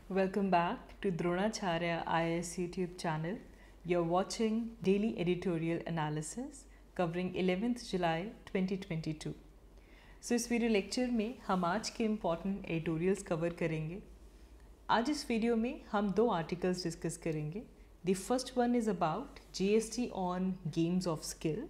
Welcome back to Dronacharya IAS YouTube channel. You're watching daily editorial analysis covering 11th July 2022. So इस video lecture में हम आज के important editorials cover करेंगे. आज इस वीडियो में हम दो आर्टिकल्स डिस्कस करेंगे. The first one is about GST on games of skill.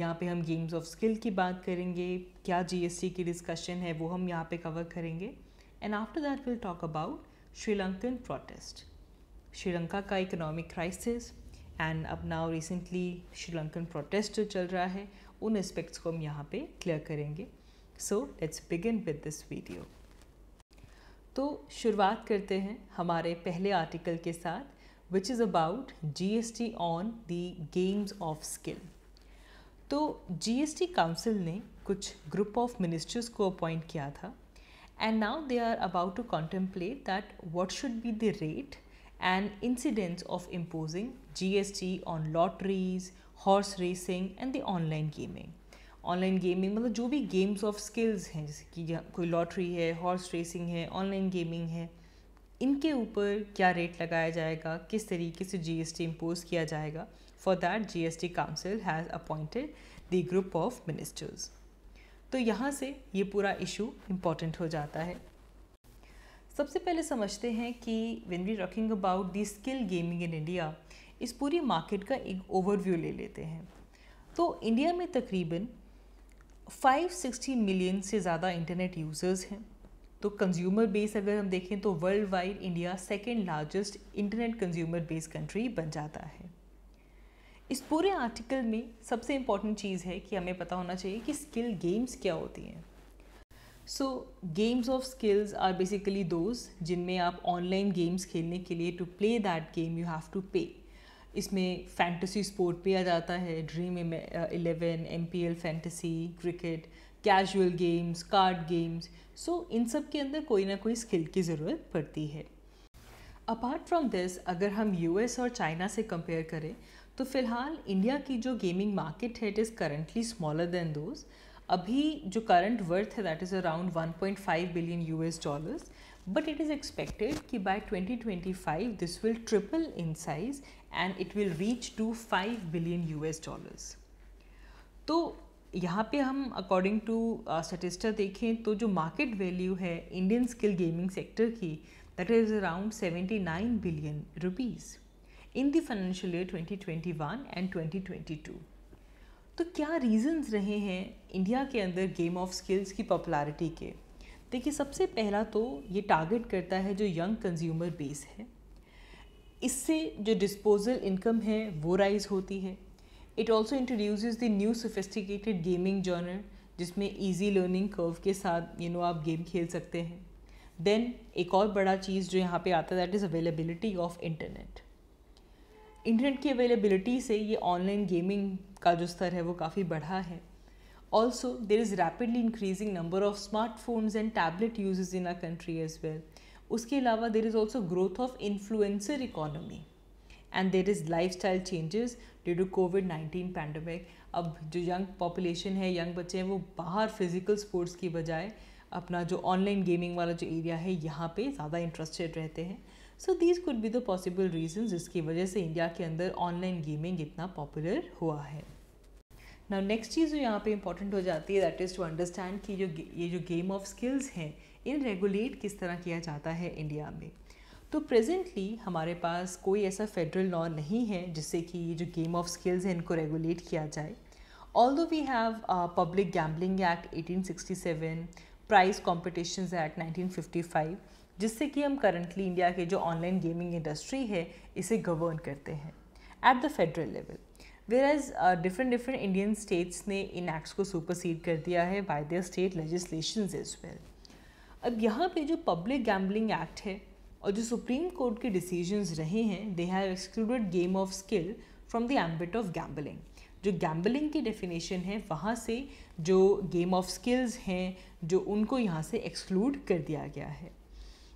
यहाँ पे हम गेम्स ऑफ स्किल की बात करेंगे. क्या GST की डिस्कशन है वो हम यहाँ पे कवर करेंगे. And after that will talk about Sri Lankan protest, Sri Lanka का इकोनॉमिक क्राइसिस एंड अब नाउ रिसेंटली श्रीलंकन प्रोटेस्ट जो चल रहा है उन एस्पेक्ट्स को हम यहाँ पे क्लियर करेंगे. So let's begin with this video. तो शुरुआत करते हैं हमारे पहले आर्टिकल के साथ which is about GST on the games of skill. तो GST काउंसिल ने कुछ ग्रुप ऑफ मिनिस्टर्स को अपॉइंट किया था. And now they are about to contemplate that what should be the rate and incidence of imposing GST on lotteries, horse racing and the online gaming. Online gaming मतलब जो भी games of skills हैं, जैसे कि कोई lottery है, horse racing है, online gaming है, इनके ऊपर क्या रेट लगाया जाएगा, किस तरीके से GST इम्पोज किया जाएगा. For that GST Council has appointed the group of ministers. तो यहाँ से ये पूरा इशू इम्पॉर्टेंट हो जाता है. सबसे पहले समझते हैं कि when we talking about the skill gaming in India, इस पूरी मार्केट का एक ओवरव्यू ले लेते हैं. तो इंडिया में तकरीबन 560 मिलियन से ज़्यादा इंटरनेट यूज़र्स हैं. तो कंज्यूमर बेस अगर हम देखें तो world wide India second largest internet consumer base country बन जाता है. इस पूरे आर्टिकल में सबसे इम्पॉर्टेंट चीज़ है कि हमें पता होना चाहिए कि स्किल गेम्स क्या होती हैं. So games of skills are basically those जिनमें आप ऑनलाइन गेम्स खेलने के लिए to play that game you have to pay. इसमें फैंटेसी स्पोर्ट पे आ जाता है, dream 11, MPL fantasy, cricket, casual games, card games. So इन सब के अंदर कोई ना कोई स्किल की ज़रूरत पड़ती है. अपार्ट फ्रॉम दिस, अगर हम US और चाइना से कंपेयर करें तो फ़िलहाल इंडिया की जो गेमिंग मार्केट है it is currently smaller than those. अभी जो करंट वर्थ है that is around 1.5 billion US dollars, but it is expected कि by 2025 this will triple in size and it will reach to 5 billion US dollars. तो यहाँ पे हम according to स्टैटिस्टा देखें तो जो मार्केट वैल्यू है इंडियन स्किल गेमिंग सेक्टर की that is around 79 billion rupees in the financial year 2021 and 2022. तो क्या रीजंस रहे हैं इंडिया के अंदर गेम ऑफ स्किल्स की पॉपुलैरिटी के. देखिए, सबसे पहला तो ये टारगेट करता है जो यंग कंज्यूमर बेस है. इससे जो डिस्पोजल इनकम है वो राइज होती है. It also introduces the new sophisticated gaming genre जिसमें ईजी लर्निंग कर्व के साथ आप गेम खेल सकते हैं. देन एक और बड़ा चीज़ जो यहाँ पे आता है that is availability of internet. Internet की अवेलेबिलिटी से ये ऑनलाइन गेमिंग का जो स्तर है वो काफ़ी बढ़ा है. Also there is rapidly increasing number of smartphones and tablet usages in our country as well. उसके अलावा there is also growth of influencer economy and there is life style changes due to COVID-19 pandemic. अब जो young population है, young बच्चे हैं, वो बाहर physical sports की बजाय अपना जो ऑनलाइन गेमिंग वाला जो एरिया है यहाँ पे ज़्यादा इंटरेस्टेड रहते हैं. So these could be the possible reasons जिसकी वजह से इंडिया के अंदर ऑनलाइन गेमिंग इतना पॉपुलर हुआ है. नाउ नेक्स्ट चीज़ जो यहाँ पे इंपॉर्टेंट हो जाती है दैट इज़ टू अंडरस्टैंड कि ये जो गेम ऑफ स्किल्स हैं इन रेगुलेट किस तरह किया जाता है इंडिया में. तो प्रेजेंटली हमारे पास कोई ऐसा फेडरल लॉ नहीं है जिससे कि ये जो गेम ऑफ स्किल्स हैं इनको रेगुलेट किया जाए. Although we have public gambling act 1867, prize competitions act 1955, जिससे कि हम करंटली इंडिया के जो ऑनलाइन गेमिंग इंडस्ट्री है इसे गवर्न करते हैं at the federal level. Whereas different Indian states ने इन एक्ट्स को सुपरसीड कर दिया है by their state legislations as well. अब यहाँ पे जो पब्लिक गैम्बलिंग एक्ट है और जो सुप्रीम कोर्ट के डिसीजंस रहे हैं they have excluded game of skill from the ambit of gambling. जो गैम्बलिंग की डेफिनेशन है वहाँ से जो गेम ऑफ स्किल्स हैं जो उनको यहाँ से एक्सक्लूड कर दिया गया है.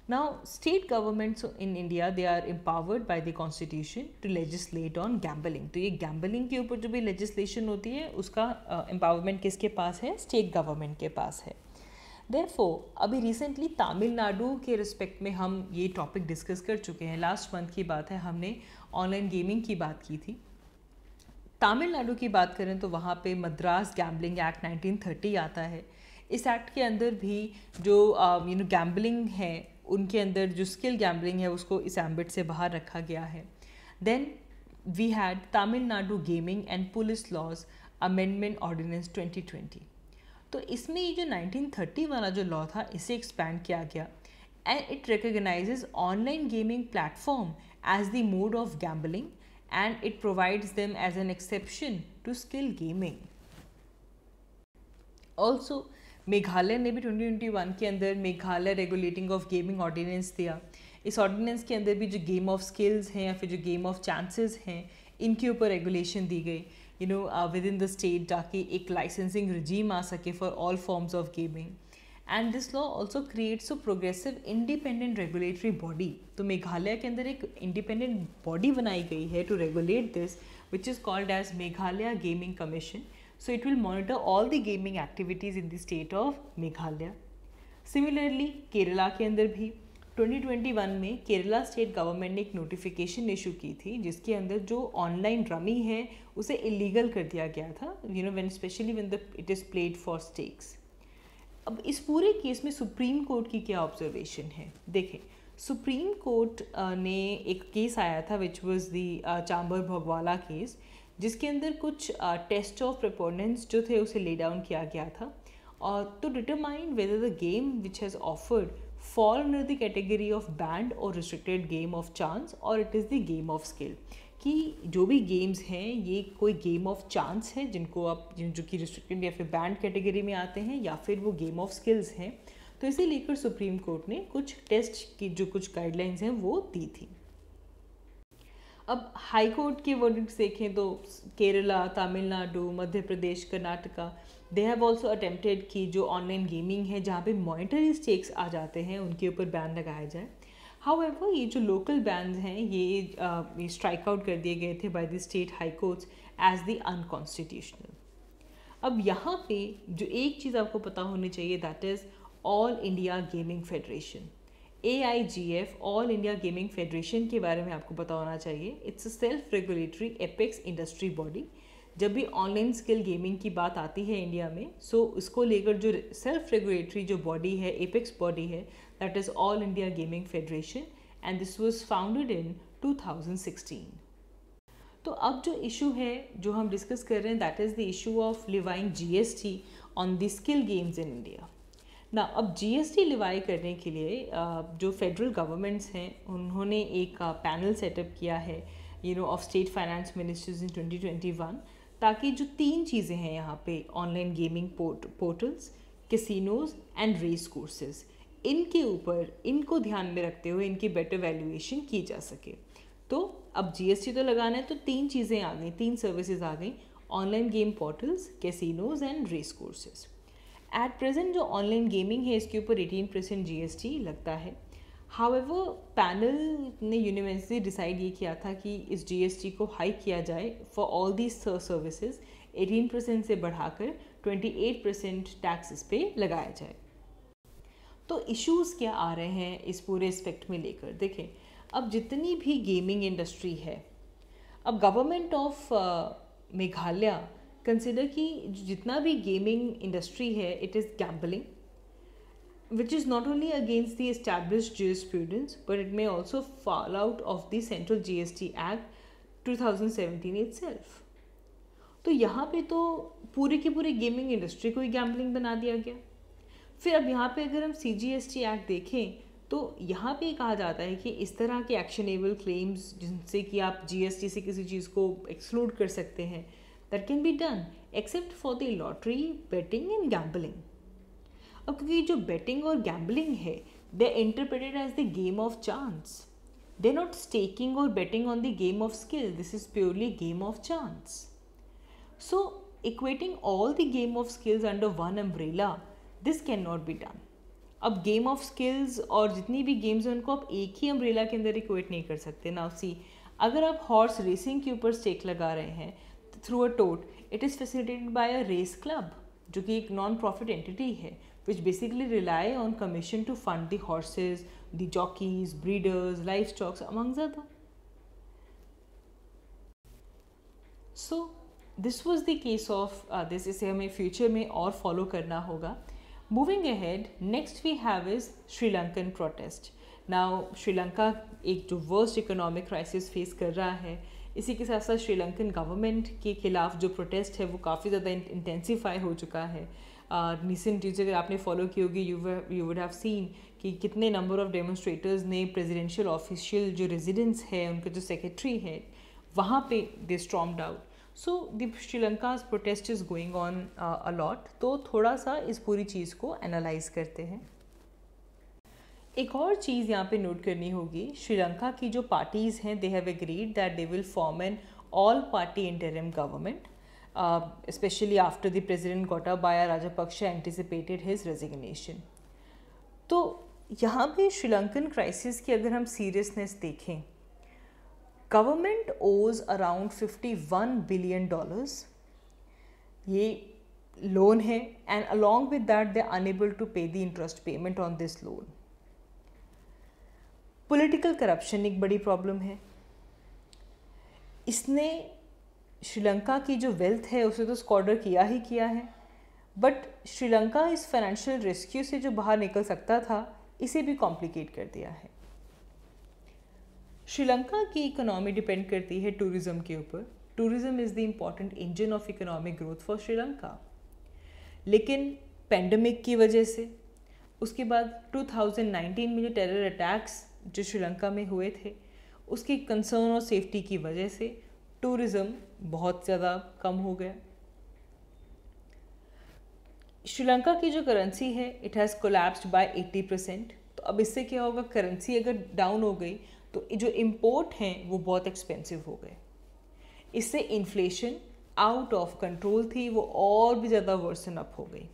Now, state governments in India, they are empowered by the constitution to legislate on gambling. तो ये gambling के ऊपर जो भी legislation होती है उसका empowerment किसके पास है? State government के पास है. देयरफॉर अभी रिसेंटली तमिलनाडु के रिस्पेक्ट में हम ये टॉपिक डिस्कस कर चुके हैं। लास्ट मंथ की बात है, हमने ऑनलाइन गेमिंग की बात की थी। तमिलनाडु की बात करें तो वहाँ पे मद्रास गैम्बलिंग एक्ट 1930 आता है। इस एक्ट के अंदर भी जो गैम्बलिंग है, उनके अंदर जो स्किल गैम्बलिंग है उसको इस एम्बिट से बाहर रखा गया है। Then we had Tamil Nadu gaming and police laws amendment ordinance 2020। तो इसमें ये जो 1930 वाला जो लॉ था, इसे एक्सपैंड किया गया and it recognizes online gaming platform as the mode of gambling and it provides them as an exception to skill gaming. Also, Meghalaya ने भी 2021 के अंदर Meghalaya regulating of gaming ordinance दिया। इस ऑर्डिनेंस के अंदर भी जो गेम ऑफ स्किल्स हैं या फिर जो गेम ऑफ चांसेस हैं, इनके ऊपर रेगुलेशन दी गई विद इन द स्टेट, ताकि एक लाइसेंसिंग रिजीम आ सके for all forms of gaming. And this law also creates a progressive independent regulatory body. तो मेघालय के अंदर एक इंडिपेंडेंट बॉडी बनाई गई है to regulate this, which is called as Meghalaya gaming commission. So it will monitor all the gaming activities in the state of Meghalaya. Similarly Kerala के अंदर भी 2021 में केरला स्टेट गवर्नमेंट ने एक नोटिफिकेशन इशू की थी, जिसके अंदर जो ऑनलाइन रमी है उसे इलीगल कर दिया गया था, when specially when it is played for stakes. अब इस पूरे केस में सुप्रीम कोर्ट की क्या ऑब्जर्वेशन है, देखें। सुप्रीम कोर्ट ने एक केस आया था विच वाज द चांबर भगवाला केस, जिसके अंदर कुछ टेस्ट ऑफ प्रिपोर्डेंस जो थे उसे ले डाउन किया गया था, और to determine whether the game which has offered fall under the category of banned और रिस्ट्रिक्टेड गेम ऑफ चांस और it is the game of skill. कि जो भी गेम्स हैं ये कोई गेम ऑफ चांस है जिनको आप जो कि रिस्ट्रिक्टेड या फिर बैंड कैटेगरी में आते हैं, या फिर वो गेम ऑफ स्किल्स हैं। तो इसे लेकर सुप्रीम कोर्ट ने कुछ टेस्ट की जो कुछ गाइडलाइंस हैं वो दी थी। अब हाई कोर्ट के वर्डिक्ट्स देखें तो Kerala, Tamil Nadu, Madhya Pradesh, Karnataka, they have also attempted कि जो ऑनलाइन गेमिंग है जहाँ पे मॉनिटरी स्टेक्स आ जाते हैं उनके ऊपर बैन लगाया जाए। हाउएवर ये जो लोकल बैन्स हैं ये स्ट्राइक आउट कर दिए गए थे by the state high courts as the unconstitutional. अब यहाँ पे जो एक चीज़ आपको पता होनी चाहिए, that is all India gaming federation, AIGF, all India gaming federation के बारे में आपको पता होना चाहिए। It's a self regulatory apex industry body. जब भी ऑनलाइन स्किल गेमिंग की बात आती है इंडिया में, सो इसको लेकर जो सेल्फ रेगुलेटरी जो बॉडी है, एपेक्स बॉडी है, that is all India gaming federation, and this was founded in 2016। तो अब जो इशू है जो हम डिस्कस कर रहे हैं, that is the issue of levying GST on the skill games in India. ना अब GST लिवाई करने के लिए जो फेडरल गवर्नमेंट्स हैं उन्होंने एक पैनल सेटअप किया है of state finance ministers in 2021, ताकि जो 3 चीज़ें हैं यहाँ पे, online gaming portals, casinos and race courses, इनके ऊपर इनको ध्यान में रखते हुए इनकी बेटर वैल्यूएशन की जा सके। तो अब GST तो लगाना है, तो 3 चीज़ें आ गई, 3 सर्विसेज आ गई, online game portals, casinos and race courses. At present जो ऑनलाइन गेमिंग है इसके ऊपर 18% GST लगता है। हाउएवर पैनल ने यूनिवर्सली डिसाइड ये किया था कि इस GST को हाइक किया जाए फॉर ऑल दीज सर्विसेज, 18% से बढ़ाकर 28% टैक्स इस पे लगाया जाए। तो इश्यूज़ क्या आ रहे हैं इस पूरे एस्पेक्ट में लेकर, देखें। अब जितनी भी गेमिंग इंडस्ट्री है, अब गवर्नमेंट ऑफ मेघालय कंसिडर कि जितना भी गेमिंग इंडस्ट्री है it is gambling, which is not only against the established jurisprudence but it may also fall out of the Central GST Act 2017 itself। तो यहाँ पे तो पूरे के पूरे गेमिंग इंडस्ट्री को ही गैम्बलिंग बना दिया गया। फिर अब यहाँ पे अगर हम CGST एक्ट देखें तो यहाँ पे कहा जाता है कि इस तरह के एक्शनेबल क्लेम्स जिनसे कि आप GST से किसी चीज़ को एक्सक्लूड कर सकते हैं, that can be done except for the lottery, betting and gambling. अब क्योंकि जो बेटिंग और गैम्बलिंग है they interpreted as the game of chance, they not staking और betting on the game of skill, this is purely game of chance. So equating all the game of skills under one umbrella, this can not be done. अब game of skills और जितनी भी games हैं उनको आप एक ही umbrella के अंदर इक्वेट नहीं कर सकते। नाउ सी, अगर आप हॉर्स रेसिंग के ऊपर स्टेक लगा रहे हैं through a tote, it is facilitated by a race club जो कि एक नॉन प्रॉफिट एंटिटी है। which basically rely on commission to fund the horses, the jockeys, breeders, livestock, amongst other. So this was the case of this. इसे हमें future में और follow करना होगा. Moving ahead, next we have is Sri Lankan protest. Now Sri Lanka एक जो worst economic crisis face कर रहा है, इसी के साथ साथ श्रीलंकन गवर्नमेंट के खिलाफ जो प्रोटेस्ट है वो काफ़ी ज़्यादा इंटेंसीफाई हो चुका है. रिसेंट न्यूज़ अगर आपने फॉलो की होगी, यू वुड हैव सीन कि कितने नंबर ऑफ डेमोन्स्ट्रेटर्स ने प्रेसिडेंशियल ऑफिशियल जो रेजिडेंस है, उनके जो सेक्रेटरी है, वहाँ पे they stormed out. So the Sri Lanka's protest is going on a lot. तो थोड़ा सा इस पूरी चीज़ को एनालाइज करते हैं. एक और चीज़ यहाँ पे नोट करनी होगी, श्रीलंका की जो पार्टीज़ हैं, they have agreed that they will form an all party interim government, especially after the President Gotabaya Rajapaksa anticipated his resignation. तो यहाँ पे श्रीलंकन क्राइसिस की अगर हम सीरियसनेस देखें, गवर्नमेंट ओज अराउंड $51 बिलियन. ये लोन है, and along with that they are unable to pay the interest payment on this loan. Political corruption एक बड़ी प्रॉब्लम है. इसने श्रीलंका की जो वेल्थ है उसे तो स्क्वाडर किया ही किया है, बट श्रीलंका इस फाइनेंशियल रेस्क्यू से जो बाहर निकल सकता था, इसे भी कॉम्प्लिकेट कर दिया है. श्रीलंका की इकोनॉमी डिपेंड करती है टूरिज़्म के ऊपर. Tourism is the important engine of economic growth for Sri Lanka. लेकिन पेंडेमिक की वजह से, उसके बाद 2019 में जो टेरर अटैक्स जो श्रीलंका में हुए थे, उसकी कंसर्न और सेफ्टी की वजह से टूरिज़्म बहुत ज़्यादा कम हो गया. श्रीलंका की जो करेंसी है, इट हैज़ कोलैप्स्ड बाय 80%. तो अब इससे क्या होगा, करेंसी अगर डाउन हो गई तो जो इम्पोर्ट हैं वो बहुत एक्सपेंसिव हो गए. इससे इन्फ्लेशन आउट ऑफ कंट्रोल थी, वो और भी ज़्यादा वर्सन अप हो गई.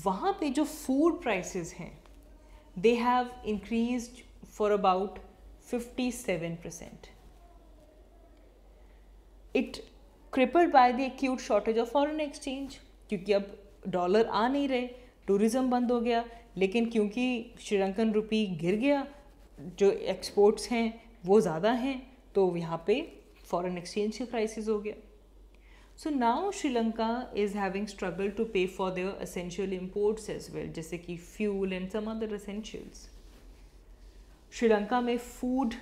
वहाँ पे जो फूड प्राइसेस हैं, they have increased for about 57%. It crippled by the acute shortage of foreign exchange, क्योंकि अब डॉलर आ नहीं रहे, टूरिज़्म बंद हो गया. लेकिन क्योंकि श्रीलंकन रुपी गिर गया, जो एक्सपोर्ट्स हैं वो ज़्यादा हैं, तो यहाँ पे फॉरेन एक्सचेंज का क्राइसिस हो गया. So now Sri Lanka is having struggle to pay for their essential imports as well, जैसे कि fuel and some other essentials. Sri Lanka में फूड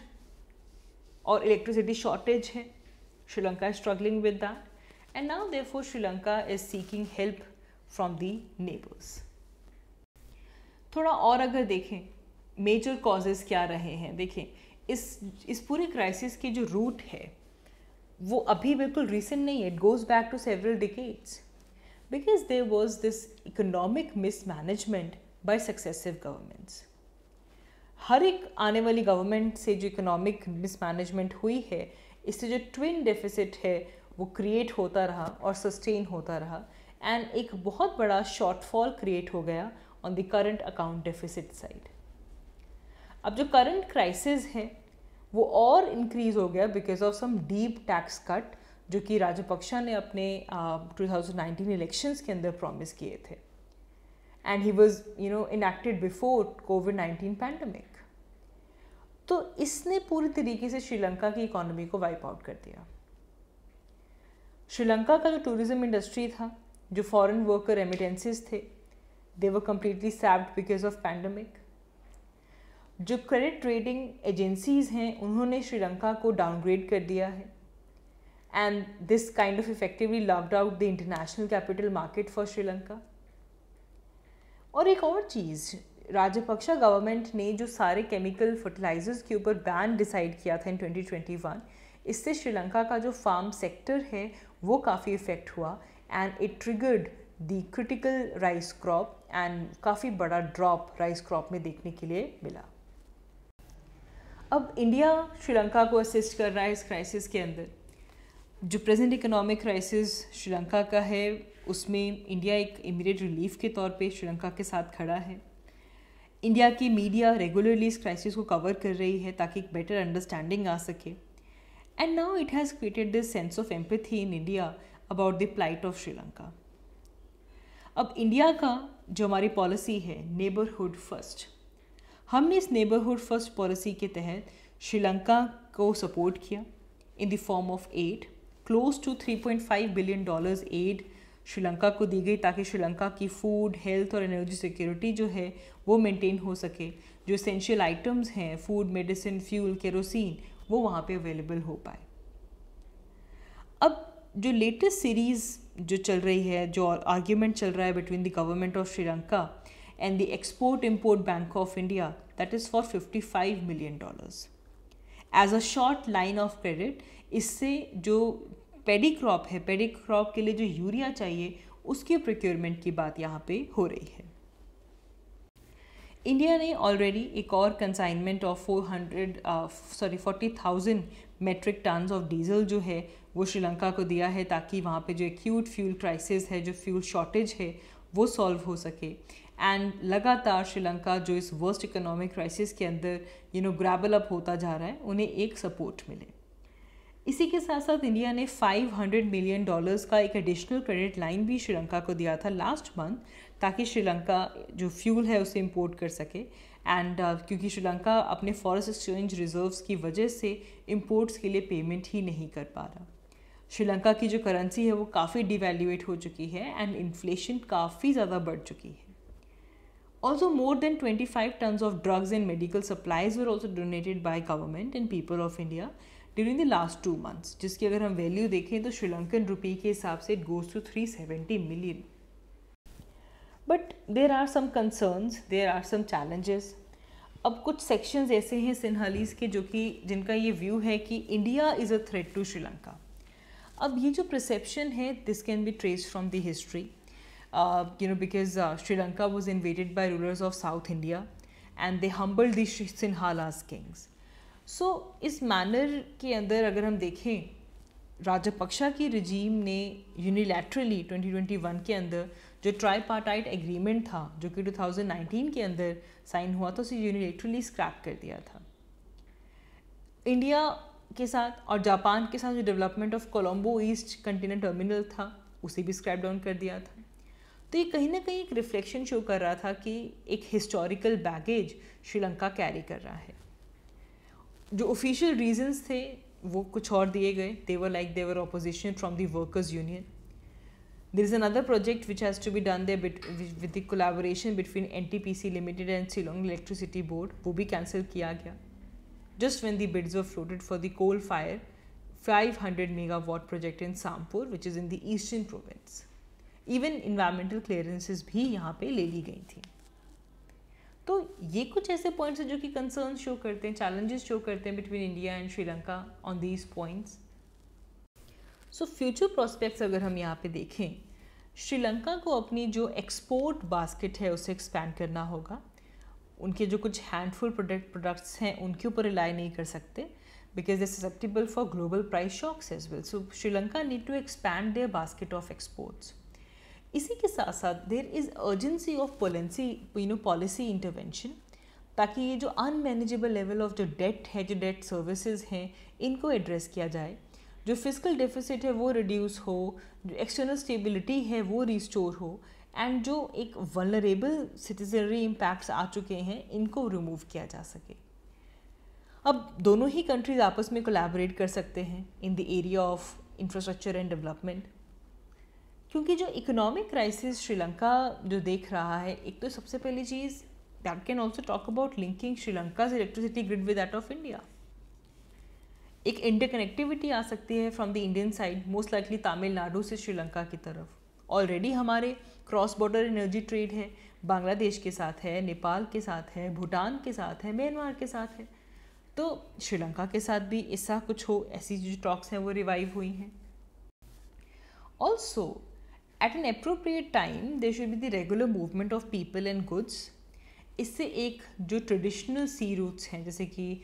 और इलेक्ट्रिसिटी शॉर्टेज है. Sri Lanka is struggling with that, and now therefore Sri Lanka is seeking help from the neighbors. थोड़ा और अगर देखें major causes क्या रहे हैं, देखें इस पूरे क्राइसिस की जो रूट है वो अभी बिल्कुल रिसेंट नहीं है. It goes back to several decades, because there was this economic mismanagement by successive governments. हर एक आने वाली गवर्नमेंट से जो इकोनॉमिक मिसमैनेजमेंट हुई है, इससे जो ट्विन डेफिसिट है वो क्रिएट होता रहा और सस्टेन होता रहा, एंड एक बहुत बड़ा शॉर्टफॉल क्रिएट हो गया on the current account deficit side. अब जो करंट क्राइसिस है वो और इंक्रीज हो गया because of some deep tax cut जो कि राजपक्षा ने अपने 2019 इलेक्शंस के अंदर प्रॉमिस किए थे, and he was enacted before covid pandemic. तो इसने पूरी तरीके से श्रीलंका की इकोनॉमी को वाइप आउट कर दिया. श्रीलंका का जो टूरिज्म इंडस्ट्री था, जो फॉरेन वर्कर रेमिटेंसेस थे, they were completely sapped because of pandemic. जो क्रेडिट रेटिंग एजेंसीज हैं, उन्होंने श्रीलंका को डाउनग्रेड कर दिया है, and this kind of effectively locked out the international capital market for Sri Lanka. और एक और चीज़, राजपक्षा गवर्नमेंट ने जो सारे केमिकल फर्टिलाइजर्स के ऊपर बैन डिसाइड किया था इन 2021, इससे श्रीलंका का जो फार्म सेक्टर है वो काफ़ी इफ़ेक्ट हुआ, and it triggered the critical rice crop, and काफ़ी बड़ा ड्रॉप राइस क्रॉप में देखने के लिए मिला. अब इंडिया श्रीलंका को असिस्ट कर रहा है इस क्राइसिस के अंदर. जो प्रेजेंट इकोनॉमिक क्राइसिस श्रीलंका का है, उसमें इंडिया एक इमीडिएट रिलीफ के तौर पे श्रीलंका के साथ खड़ा है. इंडिया की मीडिया रेगुलरली इस क्राइसिस को कवर कर रही है ताकि एक बेटर अंडरस्टैंडिंग आ सके, and now it has created this sense of empathy in India about the plight of Sri Lanka. अब इंडिया का जो हमारी पॉलिसी है नेबरहुड फर्स्ट, हमने इस नेबरहुड फर्स्ट पॉलिसी के तहत श्रीलंका को सपोर्ट किया in the form of aid. Close to $3.5 billion aid Sri Lanka को दी गई ताकि श्रीलंका की फूड, हेल्थ और एनर्जी सिक्योरिटी जो है वो मेंटेन हो सके। जो एसेंशियल आइटम्स हैं, फूड, मेडिसिन, फ्यूल, केरोसिन, वो वहाँ पे अवेलेबल हो पाए। अब जो लेटेस्ट सीरीज़ जो चल रही है, जो आर्ग्यूमेंट चल रहा है between the government of Sri Lanka and the Export-Import Bank of India, that is for $55 million as a short line of credit। इससे जो पेडी क्रॉप है, पेडी क्रॉप के लिए जो यूरिया चाहिए उसके प्रोक्योरमेंट की बात यहाँ पे हो रही है। इंडिया ने ऑलरेडी एक और consignment of 40,000 metric tons of diesel जो है वो श्रीलंका को दिया है ताकि वहाँ पे जो एक्यूट फ्यूल क्राइसिस है, जो फ्यूल शॉर्टेज है, वो सॉल्व हो सके। एंड लगातार श्रीलंका जो इस वर्स्ट इकोनॉमिक क्राइसिस के अंदर ग्रैबल अप होता जा रहा है, उन्हें एक सपोर्ट मिले। इसी के साथ साथ इंडिया ने $500 मिलियन का एक एडिशनल क्रेडिट लाइन भी श्रीलंका को दिया था लास्ट मंथ, ताकि श्रीलंका जो फ्यूल है उसे इंपोर्ट कर सके। एंड क्योंकि श्रीलंका अपने फॉरेन एक्सचेंज रिजर्व्स की वजह से इंपोर्ट्स के लिए पेमेंट ही नहीं कर पा रहा। श्रीलंका की जो करेंसी है वो काफ़ी डिवैल्यूएट हो चुकी है एंड इन्फ्लेशन काफ़ी ज़्यादा बढ़ चुकी है। Also, more than 25 tons of drugs and medical supplies were also donated by government and people of India during the last 2 months, जिसकी अगर हम वैल्यू देखें तो श्रीलंकन रुपये के हिसाब से it goes to 370 million. But there are some concerns, there are some challenges. अब कुछ सेक्शंस ऐसे हैं सिन्हालीज के जिनका ये व्यू है कि India is a threat to Sri Lanka. अब ये जो परसेप्शन है, this can be traced from the history. Because Sri Lanka was invaded by rulers of South India and they humbled the Sinhalas kings. So इस manner के अंदर अगर हम देखें, राजपक्षा की रिजीम ने यूनिलैटरली 2021 के अंदर जो ट्राईपार्टाइट एग्रीमेंट था जो कि 2019 के अंदर साइन हुआ था, उसे यूनिलैटरली स्क्रैप कर दिया था। इंडिया के साथ और जापान के साथ जो development of Colombo east container terminal था उसे भी स्क्रैप डाउन कर दिया था। तो ये कहीं ना कहीं एक रिफ्लेक्शन शो कर रहा था कि एक हिस्टोरिकल बैगेज श्रीलंका कैरी कर रहा है। जो ऑफिशियल रीजंस थे वो कुछ और दिए गए। They were opposition from the workers union. There is another project which has to be done there with the collaboration between NTPC limited and Ceylon electricity board, वो भी कैंसिल किया गया just when the bids were floated for the coal fire 500 megawatt project in Sampur which is in the eastern province. Even environmental clearances भी यहाँ पे ले ली गई थी। तो ये कुछ ऐसे पॉइंट्स हैं जो कि कंसर्न शो करते हैं, चैलेंजेस शो करते हैं between India and Sri Lanka on these points. So future prospects अगर हम यहाँ पे देखें, श्रीलंका को अपनी जो एक्सपोर्ट बास्केट है उसे एक्सपैंड करना होगा। उनके जो कुछ हैंडफुल प्रोडक्ट्स हैं उनके ऊपर रिलाई नहीं कर सकते because they're susceptible for global price shocks as well. So Sri Lanka need to expand their basket of exports. इसी के साथ साथ there is urgency of policy intervention, ताकि ये जो अनमैनेजेबल लेवल ऑफ जो डेट है, जो डेट सर्विसेज हैं, इनको एड्रेस किया जाए। जो फिजिकल डेफिसिट है वो रिड्यूस हो, जो एक्सटर्नल स्टेबिलिटी है वो रिस्टोर हो, एंड जो एक वल्नरेबल सिटीजनरी इम्पैक्ट्स आ चुके हैं इनको रिमूव किया जा सके। अब दोनों ही कंट्रीज आपस में कोलैबोरेट कर सकते हैं in the area of infrastructure and development, क्योंकि जो इकोनॉमिक क्राइसिस श्रीलंका जो देख रहा है, एक तो सबसे पहली चीज़ that can also talk about linking Sri Lanka's electricity grid with that of India. एक इंटरकनेक्टिविटी आ सकती है from the Indian side, most likely Tamil Nadu से श्रीलंका की तरफ। ऑलरेडी हमारे क्रॉस बॉर्डर एनर्जी ट्रेड है, बांग्लादेश के साथ है, नेपाल के साथ है, भूटान के साथ है, म्यांमार के साथ है। तो श्रीलंका के साथ भी ऐसा कुछ हो, ऐसी जो टॉक्स हैं वो रिवाइव हुई हैं। Also at an appropriate time there should be the regular movement of people and goods. इससे एक जो ट्रेडिशनल सी रूट्स हैं जैसे कि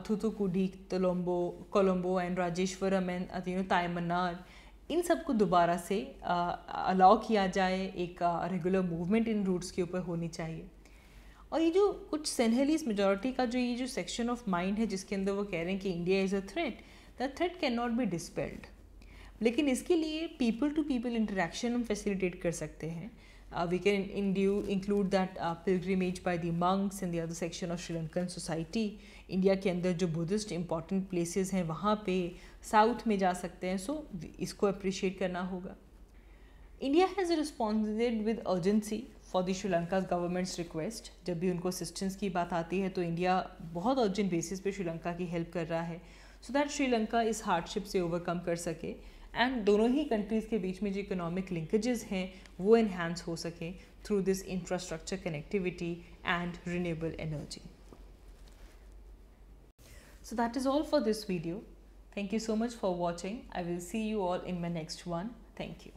थूथुकुडी, कोलंबो एंड राजेश्वरम एंड तायमन्नार, इन सब को दोबारा से अलाउ किया जाए। एक रेगुलर मूवमेंट इन रूट्स के ऊपर होनी चाहिए। और ये जो कुछ सेनहेलीज मेजॉरिटी का जो ये जो सेक्शन ऑफ माइंड है जिसके अंदर वो कह रहे हैं कि India is a threat, that threat can not be dispelled. लेकिन इसके लिए पीपल टू पीपल इंटरेक्शन हम फैसिलिटेट कर सकते हैं, We can include that pilgrimage by the monks in the other section of Sri Lankan society. India के अंदर जो बुद्धिस्ट इंपॉर्टेंट प्लेसेस हैं वहाँ पे साउथ में जा सकते हैं. सो इसको अप्रिशिएट करना होगा. India has responded with urgency for the Sri Lanka governments request. जब भी उनको असिस्टेंस की बात आती है तो इंडिया बहुत अर्जेंट बेसिस पे श्रीलंका की हेल्प कर रहा है, सो दैट श्रीलंका इस हार्डशिप से ओवरकम कर सके एंड दोनों ही कंट्रीज़ के बीच में जो इकोनॉमिक लिंकेजेस हैं वो इन्हांस हो सके through this infrastructure connectivity and renewable energy. So that is all for this video. Thank you so much for watching. I will see you all in my next one. Thank you.